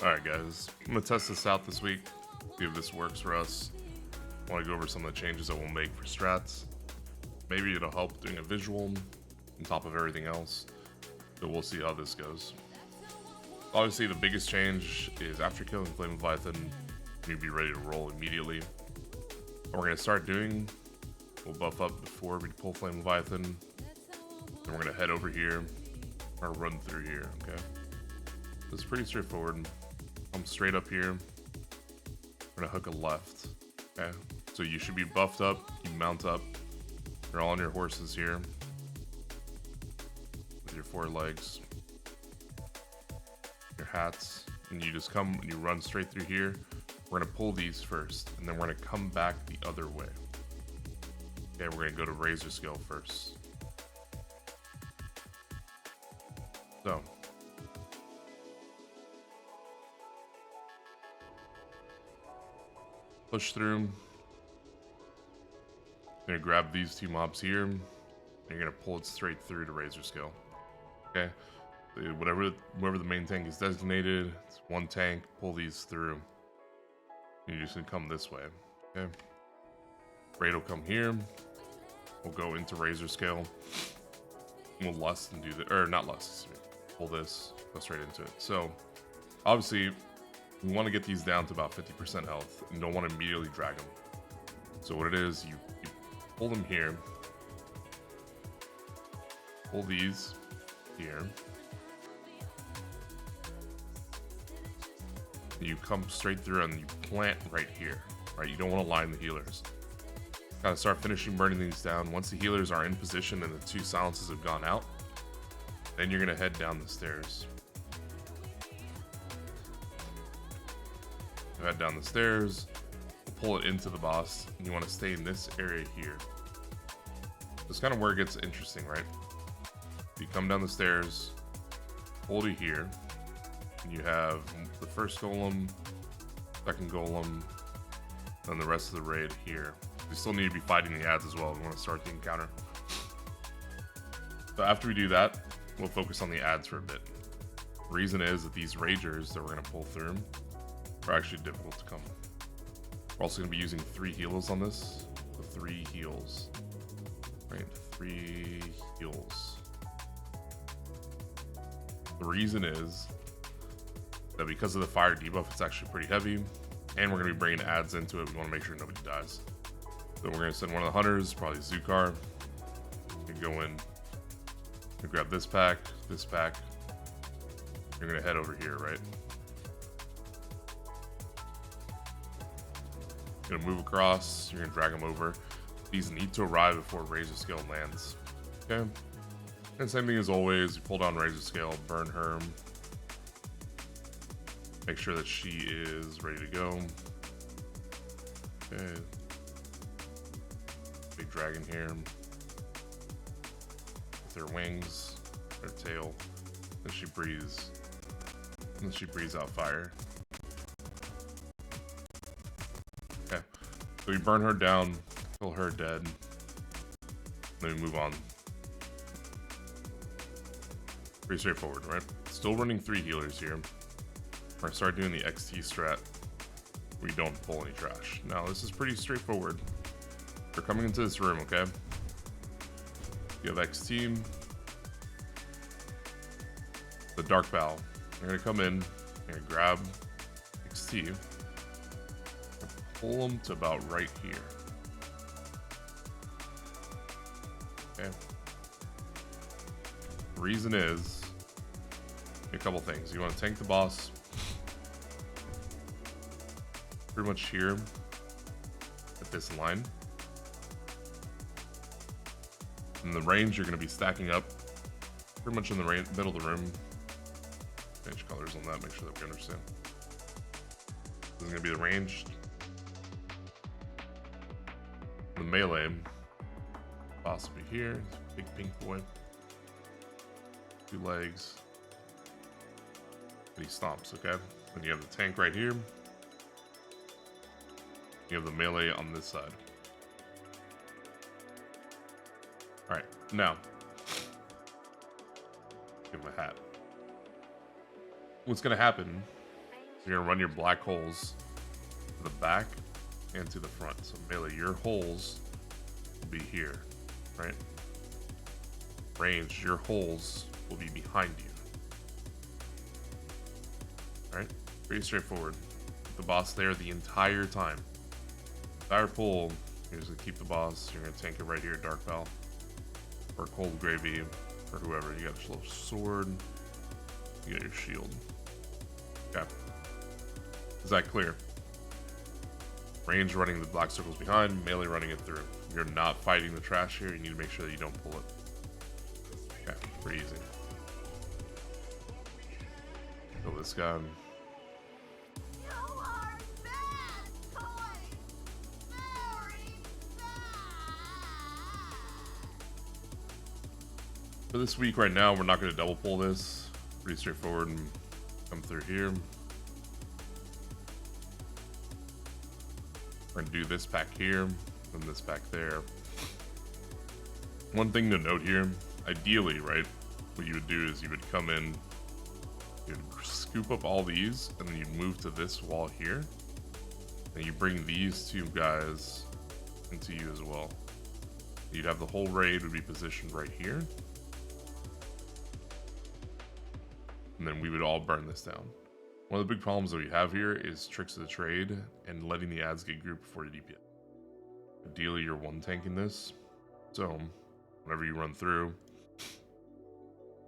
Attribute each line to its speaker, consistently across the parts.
Speaker 1: Alright guys, I'm going to test this out this week, see if this works for us. I want to go over some of the changes that we'll make for strats. Maybe it'll help doing a visual on top of everything else, but we'll see how this goes. Obviously the biggest change is after killing Flame Leviathan, you'll be ready to roll immediately. What we're going to start doing, we'll buff up before we pull Flame Leviathan, then we're going to head over here, or run through here, okay? So it's pretty straightforward. Come straight up here. We're gonna hook a left. Okay. So you should be buffed up. You mount up. You're all on your horses here. With your 4 legs. Your hats. And you just come and you run straight through here. We're gonna pull these first. And then we're gonna come back the other way. Okay, we're gonna go to Razor Scale first. So. Push through. You're gonna grab these 2 mobs here, and you're gonna pull it straight through to Razor Scale. Okay, wherever the main tank is designated, it's 1 tank. Pull these through. You're just gonna come this way. Okay, Raid will come here. We'll go into Razor Scale. We'll lust and do the, or not lust. Pull this, go straight into it. So obviously, we want to get these down to about 50% health and don't want to immediately drag them. So what it is, you pull them here, pull these here, you come straight through and you plant right here, right? You don't want to line the healers. Kind of start finishing burning these down. Once the healers are in position and the 2 silences have gone out, then you're going to head down the stairs. Head down the stairs, pull it into the boss, and you want to stay in this area here. This kind of where it gets interesting, right? You come down the stairs, pull to here, and you have the first golem, second golem, and the rest of the raid here. We still need to be fighting the ads as well. We want to start the encounter. So after we do that, we'll focus on the ads for a bit. The reason is that these ragers that we're going to pull through are actually difficult to come. We're also going to be using 3 heals on this. The 3 heals. Right, 3 heals. The reason is that because of the fire debuff, it's actually pretty heavy, and we're going to be bringing ads into it. We want to make sure nobody dies. So we're going to send one of the hunters, probably Zukar. You can go in and grab this pack. You're going to head over here, right? Gonna move across, you're gonna drag them over. These need to arrive before Razor Scale lands. Okay? And same thing as always, you pull down Razor Scale, burn her. Make sure that she is ready to go. Okay. Big dragon here. With her wings, her tail. Then she breathes. And then she breathes out fire. Okay, so we burn her down, kill her dead, then we move on. Pretty straightforward, right? Still running 3 healers here. We're gonna start doing the XT strat. We don't pull any trash. Now this is pretty straightforward. We're coming into this room, okay? You have XT, the Dark Bow. You're gonna come in, you're gonna grab XT, pull them to about right here. Okay. The reason is a couple things. You want to tank the boss pretty much here at this line. In the range, you're going to be stacking up pretty much in the middle of the room. Change colors on that, make sure that we understand. This is going to be the range. The melee, possibly here, big pink boy, 2 legs, and he stomps, okay? Then you have the tank right here, you have the melee on this side. Alright, now, give him a hat. What's gonna happen You're gonna run your black holes to the back and to the front. So melee, your holes will be here, right? Range, your holes will be behind you. Alright? Pretty straightforward. Keep the boss there the entire time. Entire pull, you're just gonna keep the boss, you're gonna tank it right here, Dark Pal. Or Cold Gravy, or whoever. You got a little sword, you got your shield. Okay. Is that clear? Range running the black circles behind, melee running it through. You're not fighting the trash here, you need to make sure that you don't pull it. Okay, pretty easy. Kill this guy. For this week right now, we're not going to double pull this. Pretty straightforward and come through here. We're going to do this pack here and this pack there. One thing to note here, ideally, right, what you would do is you would come in, you'd scoop up all these, and then you'd move to this wall here. And you bring these two guys into you as well. You'd have the whole raid would be positioned right here. And then we would all burn this down. One of the big problems that we have here is tricks of the trade and letting the Adqeuate group before the DPS. Ideally, you're one tanking this. So, whenever you run through,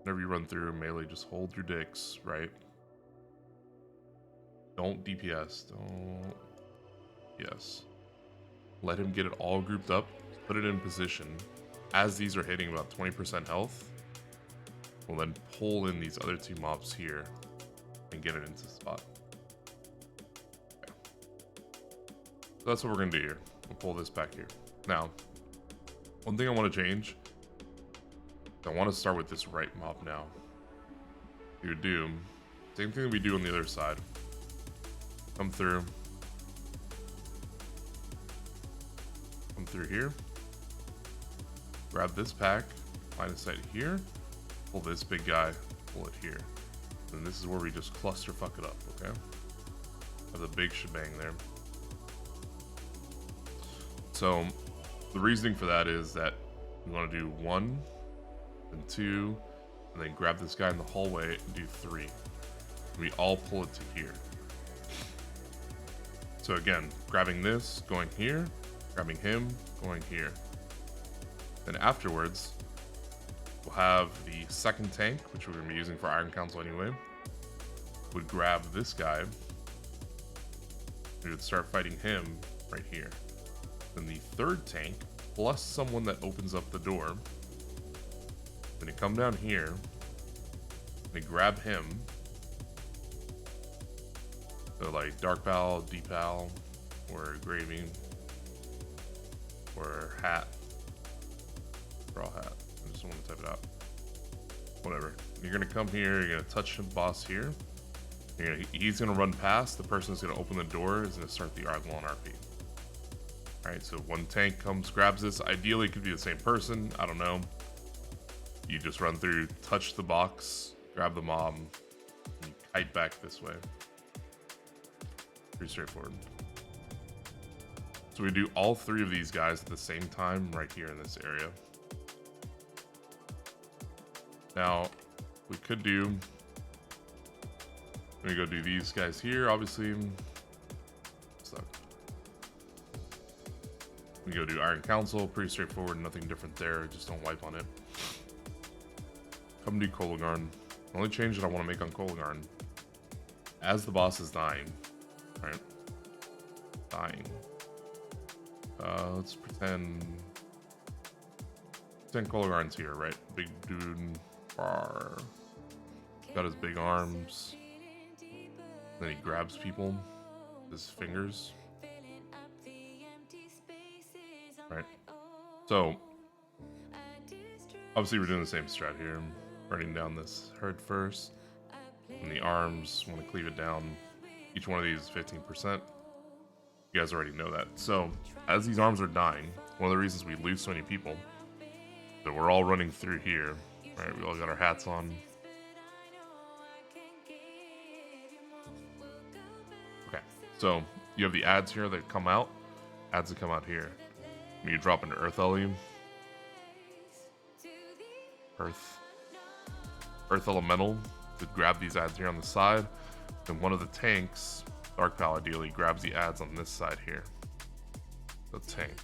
Speaker 1: melee, just hold your dicks, right? Don't DPS, don't... Yes. Let him get it all grouped up, put it in position. As these are hitting about 20% health, we'll then pull in these other two mobs here and get it into the spot. Okay. So that's what we're going to do here. We'll pull this back here. Now, one thing I want to change, I want to start with this right mob now. You would do same thing that we do on the other side. Come through here, grab this pack, line of sight here, pull this big guy, pull it here. And this is where we just cluster fuck it up, okay? Have the big shebang there. So, the reasoning for that is that we want to do 1, then 2, and then grab this guy in the hallway and do 3. And we all pull it to here. So again, grabbing this, going here, grabbing him, going here. Then afterwards, we'll have the second tank, which we're going to be using for Iron Council anyway, would grab this guy. We would start fighting him right here. Then the third tank, plus someone that opens up the door, then you come down here, and you grab him. So like Dark Pal, Deep Pal, or Gravy, or Hat. Brawl Hat. I just want to type it out. Whatever. You're gonna come here. You're gonna touch the boss here. He's gonna run past. The person who's gonna open the door is gonna start the Arglon RP. All right. So one tank comes, grabs this. Ideally, it could be the same person. I don't know. You just run through, touch the box, grab the mob, and you kite back this way. Pretty straightforward. So we do all 3 of these guys at the same time right here in this area. Now, we could do... Let me go do these guys here, obviously. Stuck. We go do Iron Council, pretty straightforward, nothing different there, just don't wipe on it. Come do Kolagharn. The only change that I want to make on Kolagharn, as the boss is dying, right? Dying. Let's pretend Kolagharn's here, right? Big dude. Bar. Got his big arms. Then he grabs people with his fingers. Right? So, obviously we're doing the same strat here. Running down this herd first. And the arms, want to cleave it down. Each one of these is 15%. You guys already know that. So, as these arms are dying, one of the reasons we lose so many people, that we're all running through here, right? We all got our hats on. So you have the adds here that come out, adds that come out here. When you drop into Earth Ele, Earth Elemental, to grab these adds here on the side. Then one of the tanks, Dark Pal ideally, grabs the adds on this side here. The tank.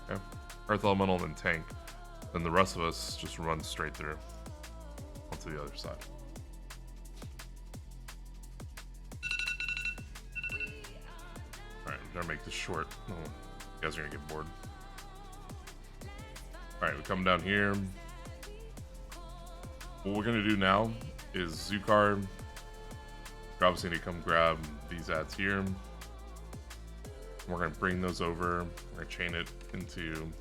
Speaker 1: Okay. Earth Elemental, then tank. Then the rest of us just run straight through onto the other side. Alright, gotta make this short. Oh, you guys are gonna get bored. Alright, we come down here. What we're gonna do now is Zukar. We're obviously gonna come grab these adds here. We're gonna bring those over. We're gonna chain it into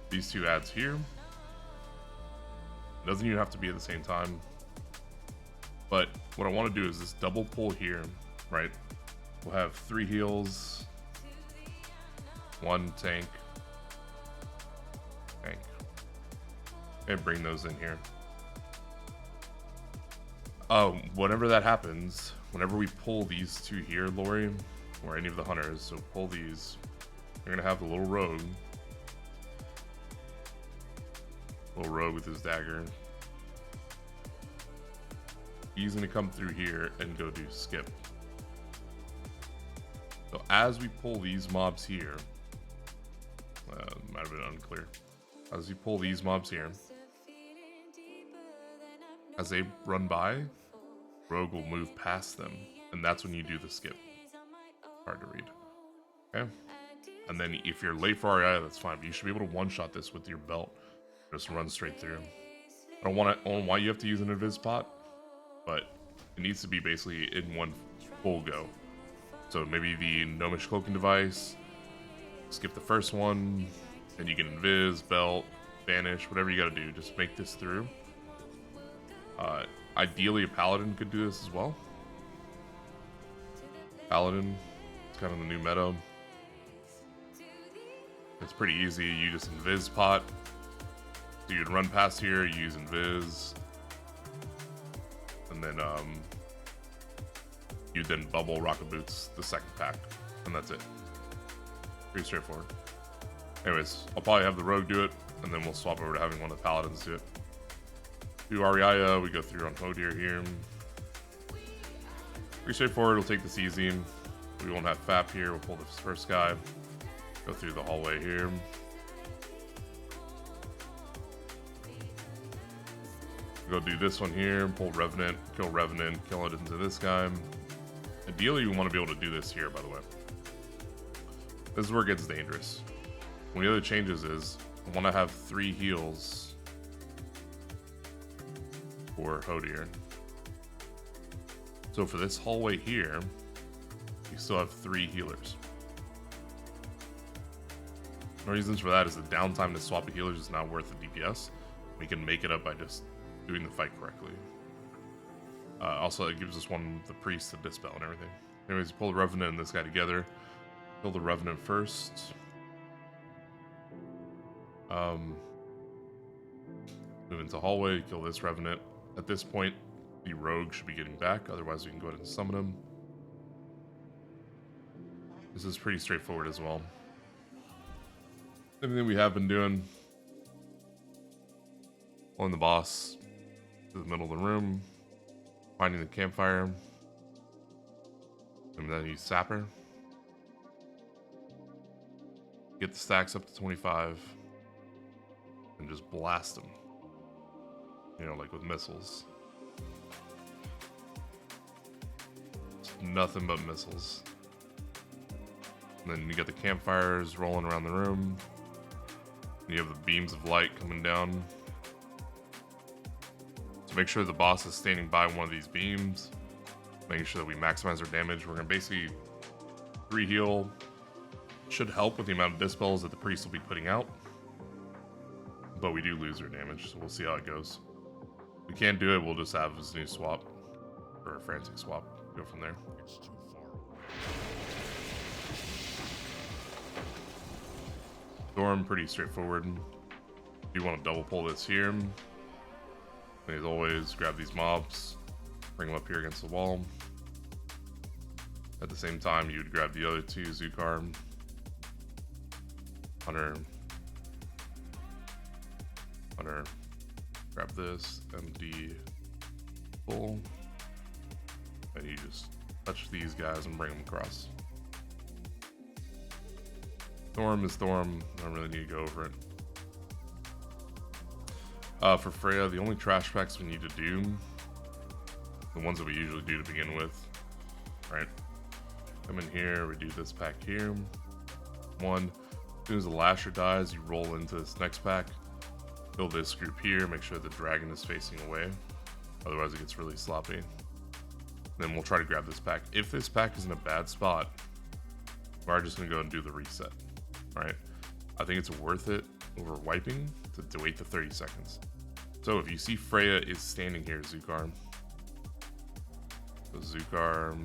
Speaker 1: these two adds here. It doesn't even have to be at the same time. But what I want to do is this double pull here, right? We'll have 3 heals, 1 tank, and bring those in here. Whenever that happens, whenever we pull these 2 here, Lori, or any of the hunters, so pull these, you're gonna have the little rogue with his dagger. He's gonna come through here and go do skip. So as we pull these mobs here, might have been unclear. As you pull these mobs here, as they run by, Rogue will move past them, and that's when you do the skip. Hard to read. Okay? And then if you're late for REI, that's fine, but you should be able to one-shot this with your belt. Just run straight through. I don't want why you have to use an invis pot, but it needs to be basically in one full go. So maybe the Gnomish cloaking device, skip the first one, and you can invis, belt, banish, whatever you gotta do. Just make this through. Ideally, a paladin could do this as well. Paladin, it's kind of the new meta. It's pretty easy. You just invis pot. So you'd run past here, you use invis, and then you then bubble rocket boots the second pack, and that's it. Pretty straightforward. Anyways, I'll probably have the rogue do it, and then we'll swap over to having one of the paladins do it. Do REI, we go through on Hodir here. Pretty straightforward, we'll take this easy. We won't have FAP here, we'll pull this first guy. Go through the hallway here. Go do this one here, pull Revenant, kill it into this guy. Ideally, we want to be able to do this here, by the way. This is where it gets dangerous. One of the other changes is, I want to have 3 heals for Hodir. So for this hallway here, you still have 3 healers. The reasons for that is the downtime to swap the healers is not worth the DPS. We can make it up by just doing the fight correctly. Also, it gives us the priest, the dispel, and everything. Anyways, pull the Revenant and this guy together. Kill the Revenant first. Move into hallway, kill this Revenant. At this point, the rogue should be getting back, otherwise we can go ahead and summon him. This is pretty straightforward as well. Everything we have been doing. Pulling the boss to the middle of the room, finding the campfire, and then use Sapper. Get the stacks up to 25, and just blast them. You know, like with missiles. It's nothing but missiles. And then you got the campfires rolling around the room. And you have the beams of light coming down. So make sure the boss is standing by one of these beams. Making sure that we maximize our damage. We're going to basically 3 heal. Should help with the amount of dispels that the priest will be putting out. But we do lose our damage, so we'll see how it goes. If we can't do it, we'll just have this new swap. Or a frantic swap. Go from there. It's too far away. Storm, pretty straightforward. You want to double pull this here. And as always, grab these mobs. Bring them up here against the wall. At the same time, you would grab the other two Zukar, Hunter, grab this, MD, full, and you just touch these guys and bring them across. Storm is Storm, I don't really need to go over it. For Freya, the only trash packs we need to do, the ones that we usually do to begin with, right? Come in here, we do this pack here. One, as soon as the Lasher dies, you roll into this next pack. Fill this group here, make sure the dragon is facing away. Otherwise it gets really sloppy. Then we'll try to grab this pack. If this pack is in a bad spot, we're just gonna go and do the reset, right? I think it's worth it over wiping to wait the 30 seconds. So if you see Freya is standing here, Zukar. So Zukar.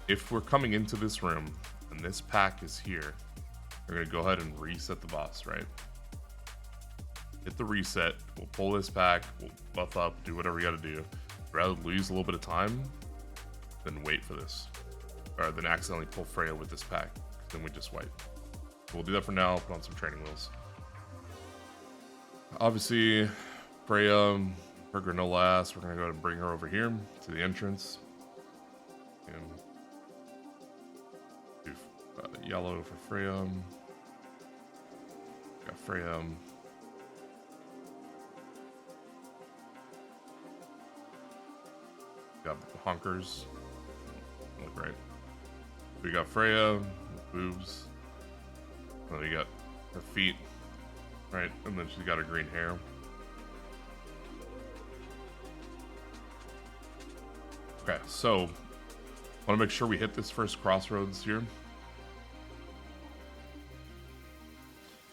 Speaker 1: If we're coming into this room and this pack is here, we're gonna go ahead and reset the boss, right? Hit the reset, we'll pull this pack, we'll buff up, do whatever we gotta do. Rather lose a little bit of time than wait for this. Or than accidentally pull Freya with this pack, then we just wipe. So we'll do that for now, put on some training wheels. Obviously, Freya, her granola ass, we're gonna go ahead and bring her over here to the entrance. And do yellow for Freya. Got Freya. Got honkers. Look right. We got Freya, boobs. And then we got her feet, right? And then she's got her green hair. Okay, so I want to make sure we hit this first crossroads here.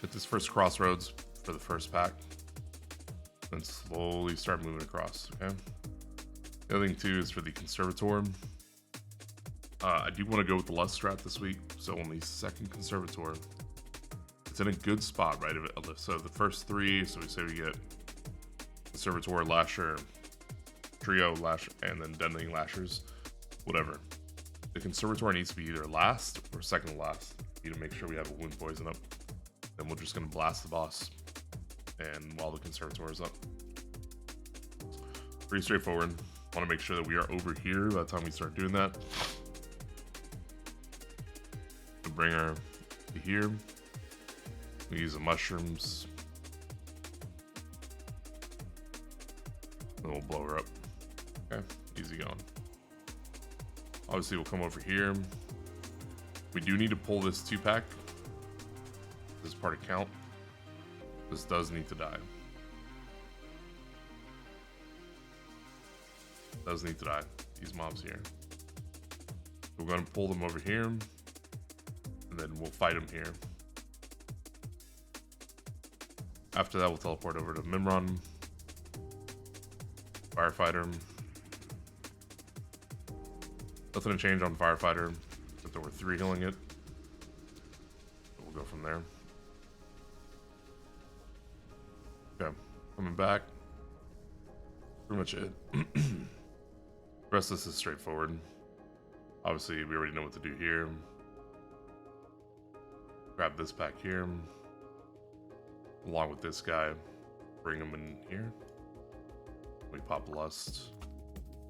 Speaker 1: Hit this first crossroads for the first pack. Then slowly start moving across, okay? The other thing too is for the Conservator. I do want to go with the Lust Strat this week, so on the second Conservator, it's in a good spot, right? So the first three, so we say we get Conservator, Lasher, Trio, Lasher, and then Deadening Lashers, whatever. The Conservator needs to be either last or second to last. We need to make sure we have a wound poison up. Then we're just going to blast the boss, and while the Conservator is up. Pretty straightforward. Want to make sure that we are over here by the time we start doing that. To bring her to here. We use the mushrooms. Then we'll blow her up. Okay, easy going. Obviously, we'll come over here. We do need to pull this 2-pack. This is part of count. This does need to die. Does need to die. These mobs here. We're going to pull them over here. And then we'll fight them here. After that, we'll teleport over to Mimron. Firefighter. Nothing to change on Firefighter. But there were 3 healing it. So we'll go from there. Okay. Coming back. Pretty much it. The rest of this is straightforward. Obviously, we already know what to do here. Grab this pack here. Along with this guy. Bring him in here. We pop Lust.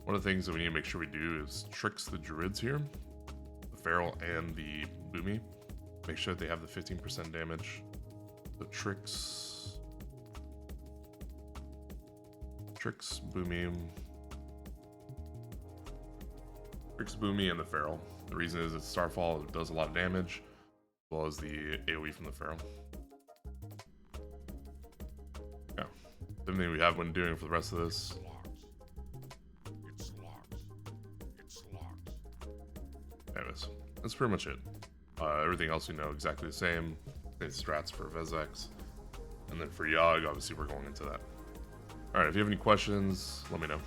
Speaker 1: One of the things that we need to make sure we do is tricks the druids here. The feral and the boomy. Make sure that they have the 15% damage. The tricks, boomy. Tricks, boomy, and the feral. The reason is it's Starfall, it does a lot of damage, as well as the AoE from the feral. Yeah. Same thing we have when doing for the rest of this. Anyways, that's pretty much it. Everything else we know exactly the same. It's strats for Vezex. And then for Yogg, obviously we're going into that. Alright, if you have any questions, let me know.